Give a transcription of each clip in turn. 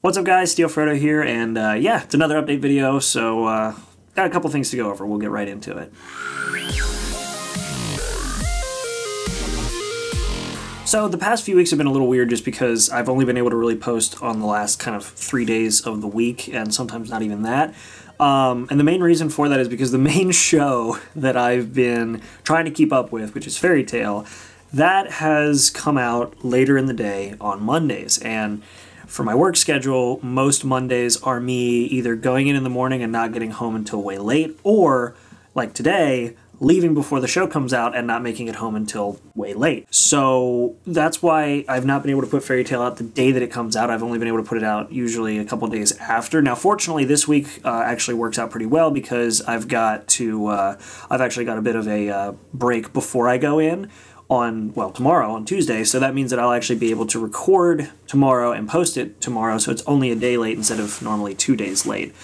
What's up guys, Steel Frodo here, and yeah, it's another update video, so got a couple things to go over. We'll get right into it. So the past few weeks have been a little weird just because I've only been able to really post on the last kind of 3 days of the week, and sometimes not even that. And the main reason for that is because the main show that I've been trying to keep up with, which is Fairy Tail, that has come out later in the day on Mondays, and for my work schedule, most Mondays are me either going in the morning and not getting home until way late, or, like today, leaving before the show comes out and not making it home until way late. So that's why I've not been able to put Fairy Tail out the day that it comes out. I've only been able to put it out usually a couple days after. Now, fortunately, this week actually works out pretty well because I've actually got a bit of a break before I go in tomorrow, on Tuesday, so that means that I'll actually be able to record tomorrow and post it tomorrow, so it's only a day late instead of normally 2 days late.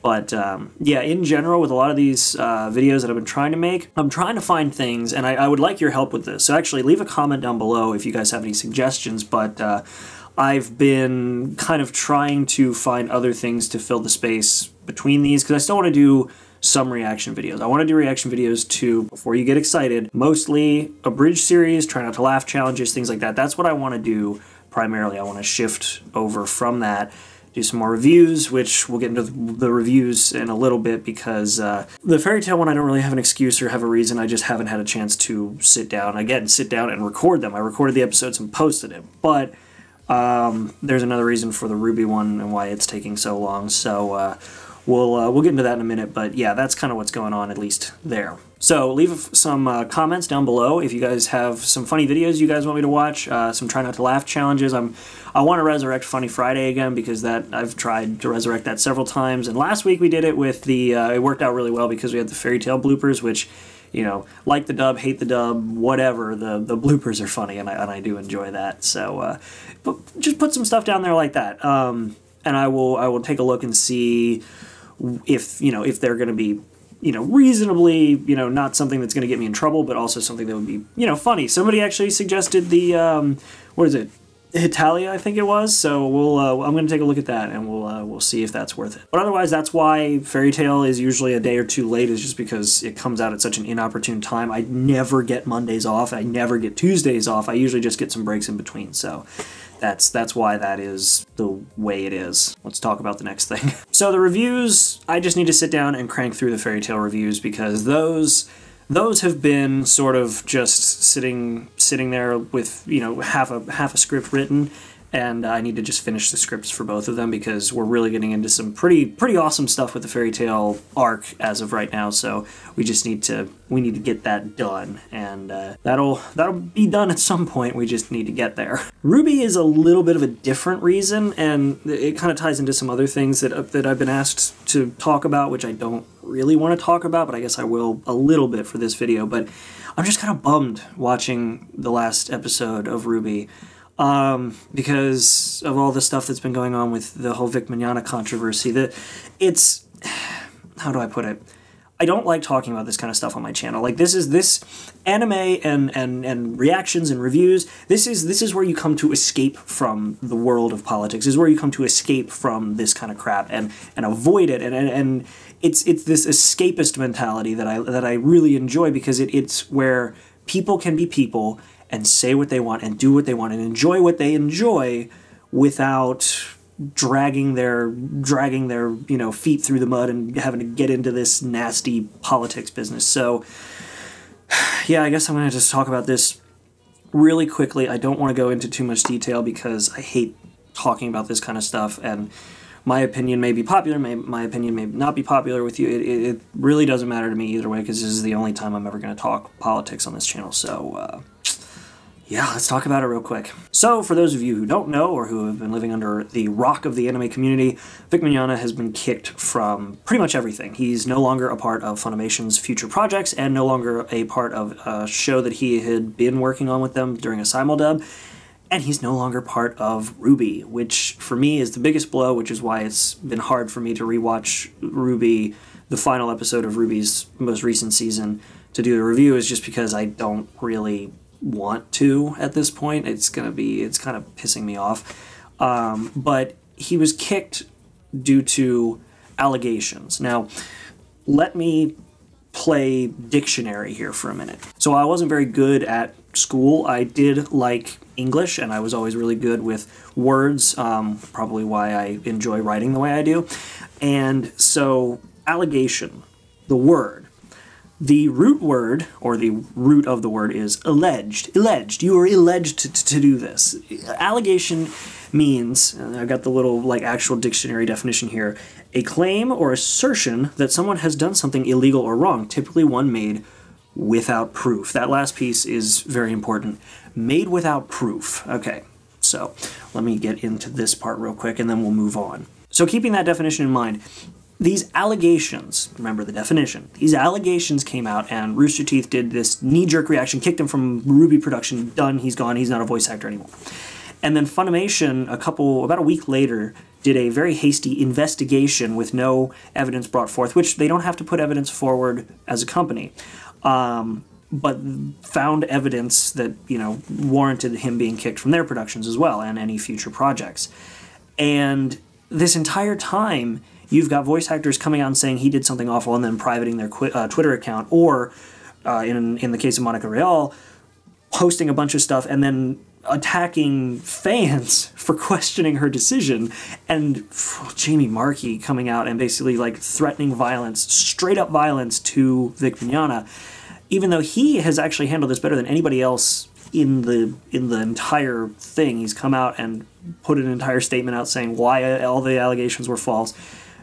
But yeah, in general, with a lot of these videos that I've been trying to make, I'm trying to find things, and I would like your help with this. So actually, leave a comment down below if you guys have any suggestions, but I've been kind of trying to find other things to fill the space between these, because I still want to do some reaction videos. I want to do reaction videos to, before you get excited, mostly abridged series, try not to laugh challenges, things like that. That's what I want to do primarily. I want to shift over from that, do some more reviews, which we'll get into the reviews in a little bit, because the Fairy Tail one, I don't really have an excuse or have a reason. I just haven't had a chance to sit down and record them. I recorded the episodes and posted it, but there's another reason for the Ruby one and why it's taking so long, so we'll get into that in a minute, but yeah, that's kind of what's going on, at least there. So leave some comments down below if you guys have some funny videos you guys want me to watch, some try not to laugh challenges. I want to resurrect Funny Friday again, because I've tried to resurrect that several times, and last week we did it with the, it worked out really well because we had the Fairy Tail bloopers, which, you know, like the dub, hate the dub, whatever, the bloopers are funny, and I do enjoy that. So but just put some stuff down there like that, and I will take a look and see if, you know, if they're going to be, you know, reasonably, you know, not something that's going to get me in trouble, but also something that would be, you know, funny. Somebody actually suggested the, what is it? Hitalia, I think it was. So I'm going to take a look at that, and we'll see if that's worth it. But otherwise, that's why Fairy Tail is usually a day or two late, is just because it comes out at such an inopportune time. I never get Mondays off. I never get Tuesdays off. I usually just get some breaks in between. So that's why that is the way it is. Let's talk about the next thing. So the reviews, I just need to sit down and crank through the Fairy Tail reviews, because those have been sort of just sitting there with, you know, half a script written, and I need to just finish the scripts for both of them, because we're really getting into some pretty awesome stuff with the Fairy Tail arc as of right now. So we need to get that done, and that'll be done at some point. We just need to get there. Ruby is a little bit of a different reason, and it kind of ties into some other things that I've been asked to talk about, which I don't really want to talk about, but I guess I will a little bit for this video. But I'm just kind of bummed watching the last episode of Ruby, because of all the stuff that's been going on with the whole Vic Mignogna controversy. How do I put it? I don't like talking about this kind of stuff on my channel. Like, this anime and reactions and reviews, this is where you come to escape from the world of politics. This is where you come to escape from this kind of crap and avoid it. And it's this escapist mentality that I really enjoy, because it's where people can be people and say what they want and do what they want and enjoy what they enjoy without dragging their you know, feet through the mud and having to get into this nasty politics business. So yeah, I guess I'm going to just talk about this really quickly. I don't want to go into too much detail because I hate talking about this kind of stuff, and my opinion may be popular, my opinion may not be popular with you. It really doesn't matter to me either way, because this is the only time I'm ever going to talk politics on this channel. So yeah, let's talk about it real quick. So, for those of you who don't know, or who have been living under the rock of the anime community, Vic Mignogna has been kicked from pretty much everything. He's no longer a part of Funimation's future projects, and no longer a part of a show that he had been working on with them during a simuldub, and he's no longer part of Ruby, which for me is the biggest blow, which is why it's been hard for me to rewatch Ruby, the final episode of Ruby's most recent season, to do the review, is just because I don't really want to at this point. It's kind of pissing me off. But he was kicked due to allegations. Now, let me play dictionary here for a minute. So I wasn't very good at school. I did like English, and I was always really good with words, probably why I enjoy writing the way I do. And so, allegation, the word. The root word, or the root of the word, is alleged. Alleged. You are alleged to do this. Allegation means, and I've got the little like actual dictionary definition here, a claim or assertion that someone has done something illegal or wrong, typically one made without proof. That last piece is very important. Made without proof. Okay, so let me get into this part real quick and then we'll move on. So keeping that definition in mind, these allegations, remember the definition, these allegations came out and Rooster Teeth did this knee-jerk reaction, kicked him from Ruby production, done, he's gone, he's not a voice actor anymore. And then Funimation, about a week later, did a very hasty investigation with no evidence brought forth, which they don't have to put evidence forward as a company, but found evidence that, you know, warranted him being kicked from their productions as well and any future projects. And this entire time, you've got voice actors coming out and saying he did something awful and then privating their Twitter account, or in the case of Monica Real, posting a bunch of stuff and then attacking fans for questioning her decision, and Jamie Marchi coming out and basically like threatening violence, straight up violence to Vic Mignogna, even though he has actually handled this better than anybody else in the entire thing. He's come out and put an entire statement out saying why all the allegations were false.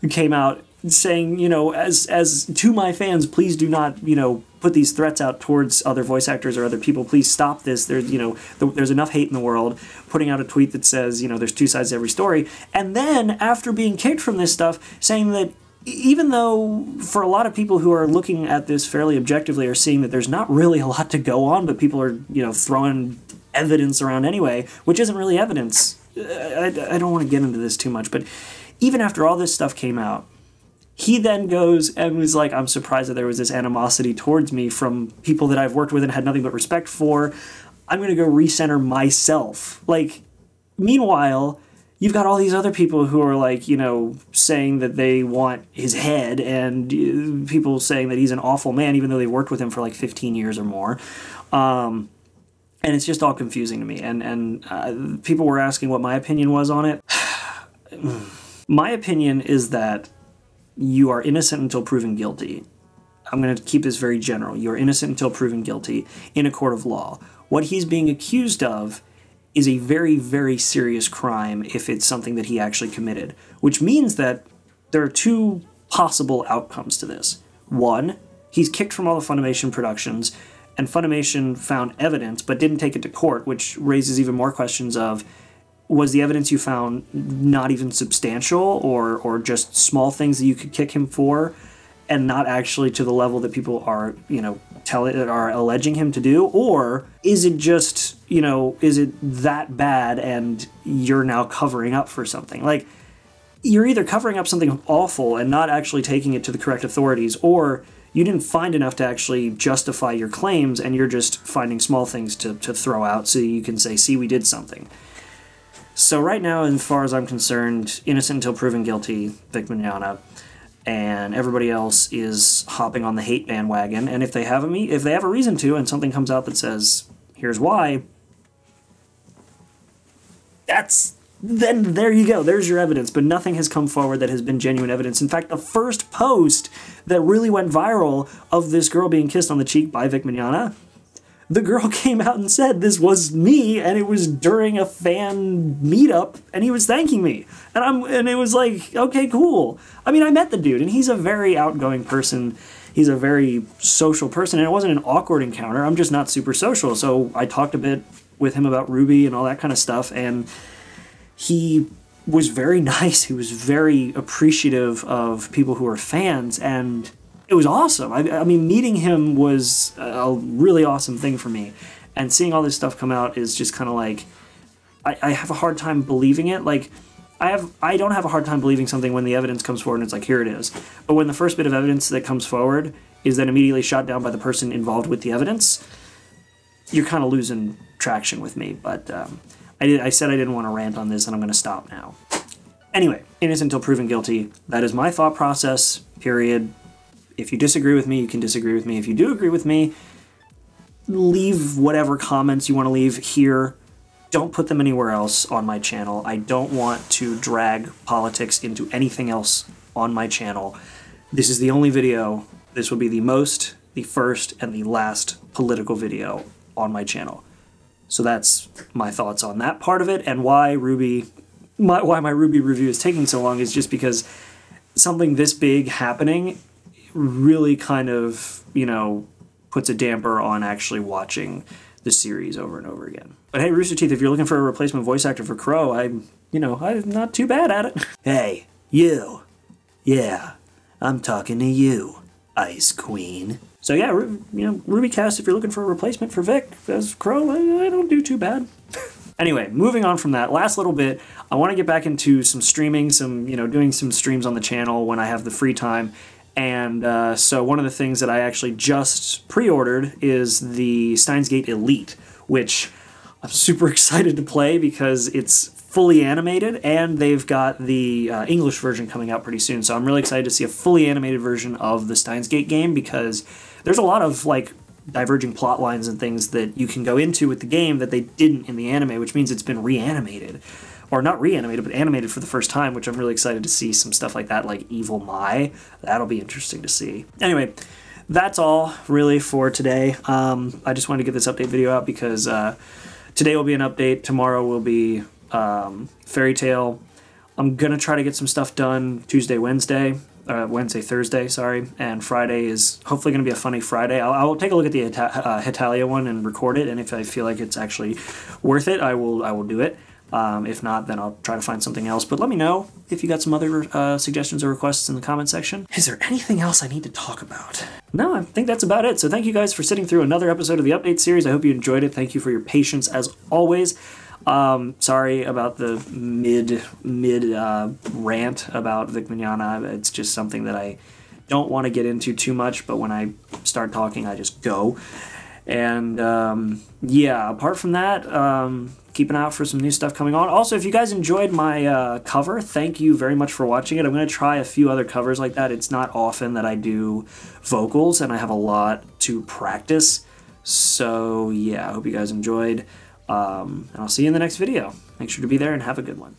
He came out saying, you know, as to my fans, please do not, you know, put these threats out towards other voice actors or other people. Please stop this. There's, you know, there's enough hate in the world. Putting out a tweet that says, you know, there's two sides to every story. And then after being kicked from this stuff, saying that even though for a lot of people who are looking at this fairly objectively are seeing that there's not really a lot to go on, but people are, you know, throwing evidence around anyway, which isn't really evidence. I don't want to get into this too much, but even after all this stuff came out, he then goes and was like, I'm surprised that there was this animosity towards me from people that I've worked with and had nothing but respect for. I'm going to go recenter myself. Like, meanwhile, you've got all these other people who are like, you know, saying that they want his head, and people saying that he's an awful man, even though they've worked with him for like 15 years or more. And it's just all confusing to me. And people were asking what my opinion was on it. My opinion is that you are innocent until proven guilty. I'm going to keep this very general. You are innocent until proven guilty in a court of law. What he's being accused of is a very, very serious crime if it's something that he actually committed, which means that there are two possible outcomes to this. One, he's kicked from all the Funimation productions, and Funimation found evidence but didn't take it to court, which raises even more questions of, was the evidence you found not even substantial, or just small things that you could kick him for, and not actually to the level that people are, you know, are alleging him to do? Or is it just, you know, is it that bad and you're now covering up for something? Like, you're either covering up something awful and not actually taking it to the correct authorities, or you didn't find enough to actually justify your claims and you're just finding small things to throw out so you can say, see, we did something. So right now, as far as I'm concerned, innocent until proven guilty, Vic Mignogna, and everybody else is hopping on the hate bandwagon. And if they have a reason to, and something comes out that says, here's why, then there you go. There's your evidence. But nothing has come forward that has been genuine evidence. In fact, the first post that really went viral of this girl being kissed on the cheek by Vic Mignogna, the girl came out and said this was me, and it was during a fan meetup, and he was thanking me. And it was like, okay, cool. I mean, I met the dude, and he's a very outgoing person. He's a very social person, and it wasn't an awkward encounter. I'm just not super social, so I talked a bit with him about Ruby and all that kind of stuff, and he was very nice. He was very appreciative of people who are fans, and it was awesome. I mean, meeting him was a really awesome thing for me. And seeing all this stuff come out is just kind of like, I have a hard time believing it. Like, I don't have a hard time believing something when the evidence comes forward and it's like, here it is. But when the first bit of evidence that comes forward is then immediately shot down by the person involved with the evidence, you're kind of losing traction with me. But I said I didn't want to rant on this, and I'm going to stop now. Anyway, innocent until proven guilty. That is my thought process, period. If you disagree with me, you can disagree with me. If you do agree with me, leave whatever comments you want to leave here. Don't put them anywhere else on my channel. I don't want to drag politics into anything else on my channel. This is the only video. This will be the first, and the last political video on my channel. So that's my thoughts on that part of it, and why my Ruby review is taking so long is just because something this big happening really kind of, you know, puts a damper on actually watching the series over and over again. But hey, Rooster Teeth, if you're looking for a replacement voice actor for Crow, I'm not too bad at it. Hey, you. Yeah, I'm talking to you, Ice Queen. So yeah, RubyCast, if you're looking for a replacement for Vic as Crow, I don't do too bad. Anyway, moving on from that, last little bit, I want to get back into some streaming, doing some streams on the channel when I have the free time. And so one of the things that I actually just pre-ordered is the Steins Gate Elite, which I'm super excited to play because it's fully animated, and they've got the English version coming out pretty soon. So I'm really excited to see a fully animated version of the Steins Gate game, because there's a lot of like diverging plot lines and things that you can go into with the game that they didn't in the anime, which means it's been reanimated. Or not reanimated, but animated for the first time, which I'm really excited to see some stuff like that, like Evil Mai. That'll be interesting to see. Anyway, that's all really for today. I just wanted to get this update video out because today will be an update. Tomorrow will be Fairy Tail. I'm going to try to get some stuff done Tuesday, Wednesday, Thursday, sorry, and Friday is hopefully going to be a funny Friday. I'll take a look at the Hetalia one and record it, and if I feel like it's actually worth it, I will do it. If not, then I'll try to find something else. But let me know if you got some other suggestions or requests in the comment section. Is there anything else I need to talk about? No, I think that's about it. So thank you guys for sitting through another episode of the Update series. I hope you enjoyed it. Thank you for your patience as always. Sorry about the mid rant about Vic Mignogna. It's just something that I don't want to get into too much, but when I start talking, I just go. And yeah, apart from that, keep an eye out for some new stuff coming on. Also, if you guys enjoyed my cover, thank you very much for watching it. I'm going to try a few other covers like that. It's not often that I do vocals, and I have a lot to practice. So yeah, I hope you guys enjoyed. And I'll see you in the next video. Make sure to be there and have a good one.